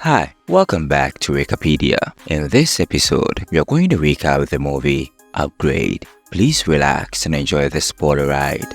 Hi, welcome back to Wikipedia. In this episode, we are going to recap the movie Upgrade. Please relax and enjoy the spoiler ride.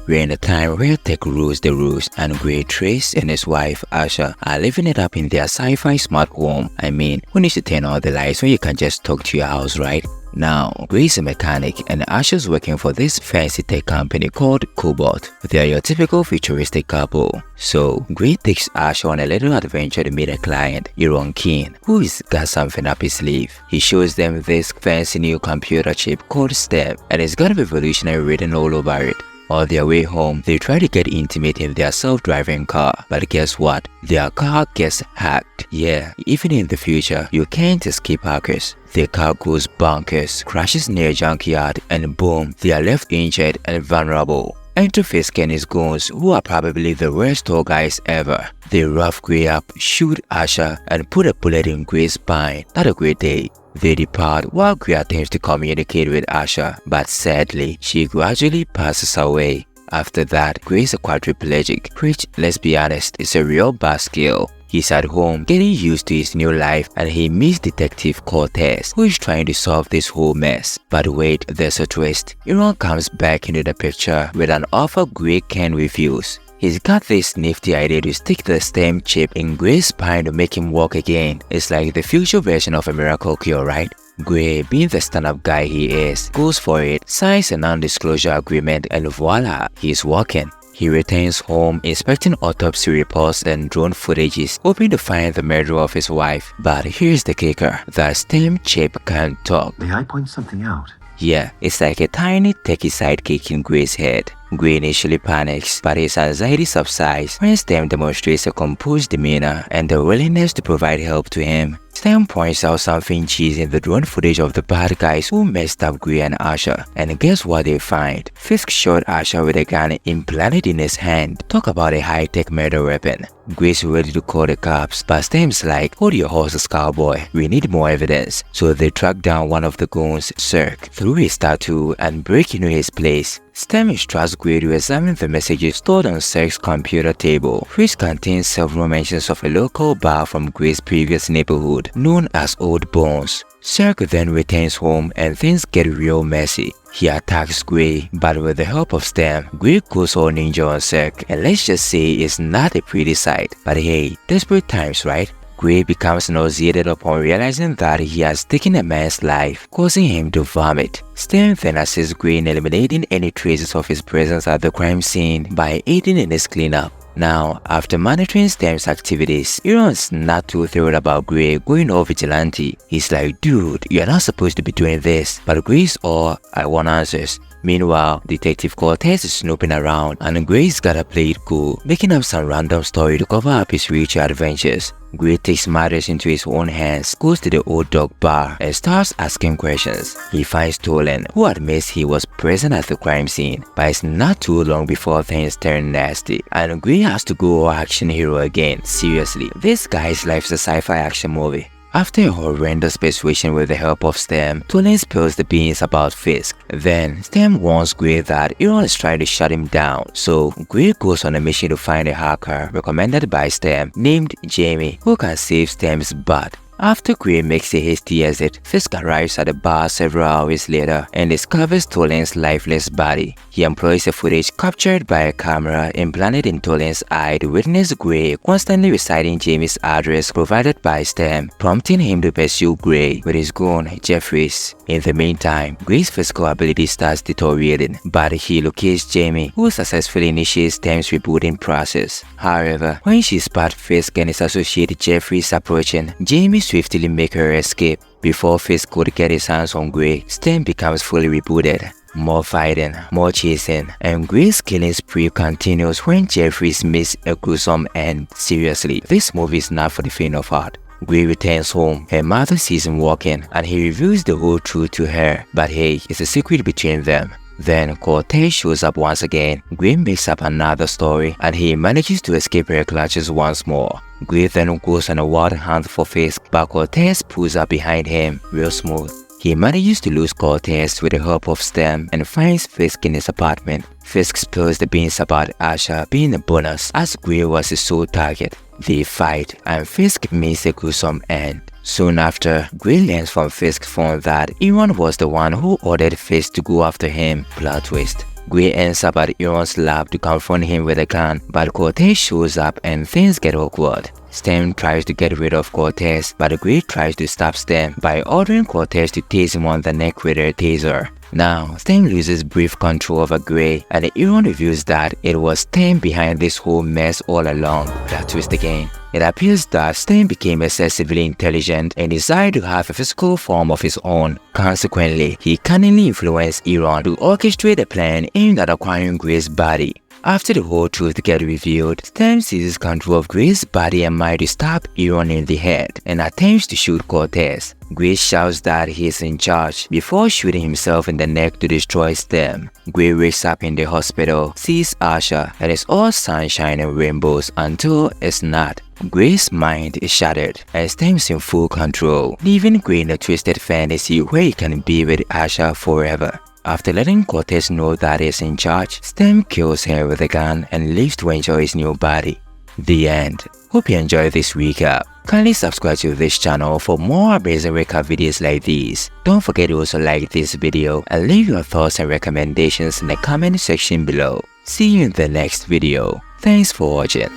We're in a time where tech rules the roost and Grey Trace and his wife Asha are living it up in their sci-fi smart home. I mean, who needs to turn on the lights when you can just talk to your house, right? Now, Grey's a mechanic and Asha's working for this fancy tech company called Cobalt. They are your typical futuristic couple. So, Grey takes Asha on a little adventure to meet a client, Iron Keen, who's got something up his sleeve. He shows them this fancy new computer chip called STEM, and it's got a revolutionary written all over it. On their way home, they try to get intimate in their self-driving car, but guess what? Their car gets hacked. Yeah, even in the future, you can't escape hackers. Their car goes bonkers, crashes near a junkyard, and boom, they are left injured and vulnerable. Enter Fisk and his goons, who are probably the worst tour guys ever. They rough Grey up, shoot Asha, and put a bullet in Grey's spine. Not a great day. They depart while Grey attempts to communicate with Asha, but sadly, she gradually passes away. After that, Grey is a quadriplegic, which, let's be honest, is a real bad skill. He's at home getting used to his new life and he meets Detective Cortez, who is trying to solve this whole mess. But wait, there's a twist. Iran comes back into the picture with an offer Grey can refuse. He's got this nifty idea to stick the STEM chip in Grey's spine to make him walk again. It's like the future version of a miracle cure, right? Grey, being the stand-up guy he is, goes for it, signs a non-disclosure agreement, and voila, he's walking. He returns home, inspecting autopsy reports and drone footages, hoping to find the murderer of his wife. But here's the kicker, the STEM chip can't talk. May I point something out? Yeah, it's like a tiny techie sidekick in Grey's head. Grey initially panics, but his anxiety subsides when STEM demonstrates a composed demeanor and the willingness to provide help to him. STEM points out something cheesy in the drone footage of the bad guys who messed up Grey and Asha. And guess what they find? Fisk shot Asha with a gun implanted in his hand. Talk about a high-tech murder weapon. Grey's ready to call the cops, but STEM's like, hold your horses, cowboy. We need more evidence. So they track down one of the goons, Cirque, through his tattoo and break into his place. STEM instructs Grey to examine the messages stored on Cirque's computer table, which contains several mentions of a local bar from Grey's previous neighborhood, known as Old Bones. Cirque then returns home and things get real messy. He attacks Grey, but with the help of STEM, Grey goes all ninja on Cirque, and let's just say it's not a pretty sight. But hey, desperate times, right? Grey becomes nauseated upon realizing that he has taken a man's life, causing him to vomit. STEM then assists Grey in eliminating any traces of his presence at the crime scene by aiding in his cleanup. Now, after monitoring STEM's activities, Iron's not too thrilled about Grey going all vigilante. He's like, dude, you're not supposed to be doing this. But Grey's all, I want answers. Meanwhile, Detective Cortez is snooping around and Grey's gotta play it cool, making up some random story to cover up his future adventures. Grey takes matters into his own hands, goes to the old dog bar and starts asking questions. He finds Tolan, who admits he was present at the crime scene, but it's not too long before things turn nasty, and Grey has to go all action hero again. Seriously, this guy's life is a sci-fi action movie. After a horrendous persuasion with the help of STEM, Tolan spills the beans about Fisk. Then, STEM warns Grey that Iron is trying to shut him down, so Grey goes on a mission to find a hacker recommended by STEM named Jamie, who can save STEM's butt. After Grey makes a hasty exit, Fisk arrives at the bar several hours later and discovers Tolan's lifeless body. He employs a footage captured by a camera implanted in Tolan's eye to witness Grey constantly reciting Jamie's address provided by STEM, prompting him to pursue Grey with his goon, Jeffries. In the meantime, Grey's physical ability starts deteriorating, but he locates Jamie, who successfully initiates STEM's rebooting process. However, when she spots Fisk and his associate Jeffries approaching, Jamie swiftly makes her escape. Before Fisk could get his hands on Grey, STEM becomes fully rebooted. More fighting, more chasing, and Grey's killing spree continues when Jeffries meets a gruesome end. Seriously, this movie is not for the faint of heart. Grey returns home, her mother sees him walking, and he reveals the whole truth to her. But hey, it's a secret between them. Then Cortez shows up once again. Grey makes up another story and he manages to escape her clutches once more. Grey then goes on a wild hunt for Fisk, but Cortez pulls up behind him real smooth. He manages to lose Cortez with the help of Stem and finds Fisk in his apartment. Fisk spills the beans about Asha being a bonus as Gray was his sole target. They fight and Fisk meets a gruesome end. Soon after, Gray learns from Fisk's phone that Aaron was the one who ordered Fisk to go after him. Plot twist. Gray ends up at Aaron's lab to confront him with a gun, but Cortez shows up and things get awkward. Stem tries to get rid of Cortez, but Gray tries to stop Stem by ordering Cortez to tase him on the neck with a taser. Now, Stem loses brief control over Gray, and Aaron reveals that it was Stem behind this whole mess all along. Plot twist again. It appears that Stem became excessively intelligent and decided to have a physical form of his own. Consequently, he cunningly influenced Aaron to orchestrate a plan aimed at acquiring Gray's body. After the whole truth gets revealed, Stem seizes control of Gray's body and mind to stab Aaron in the head and attempts to shoot Cortez. Gray shouts that he is in charge before shooting himself in the neck to destroy Stem. Gray wakes up in the hospital, sees Asha, and it's all sunshine and rainbows until it's not. Gray's mind is shattered and Stem's in full control, leaving Gray in a twisted fantasy where he can be with Asha forever. After letting Cortez know that he's in charge, Stem kills him with a gun and leaves to enjoy his new body. The end. Hope you enjoyed this recap. Kindly subscribe to this channel for more amazing recap videos like these. Don't forget to also like this video and leave your thoughts and recommendations in the comment section below. See you in the next video. Thanks for watching.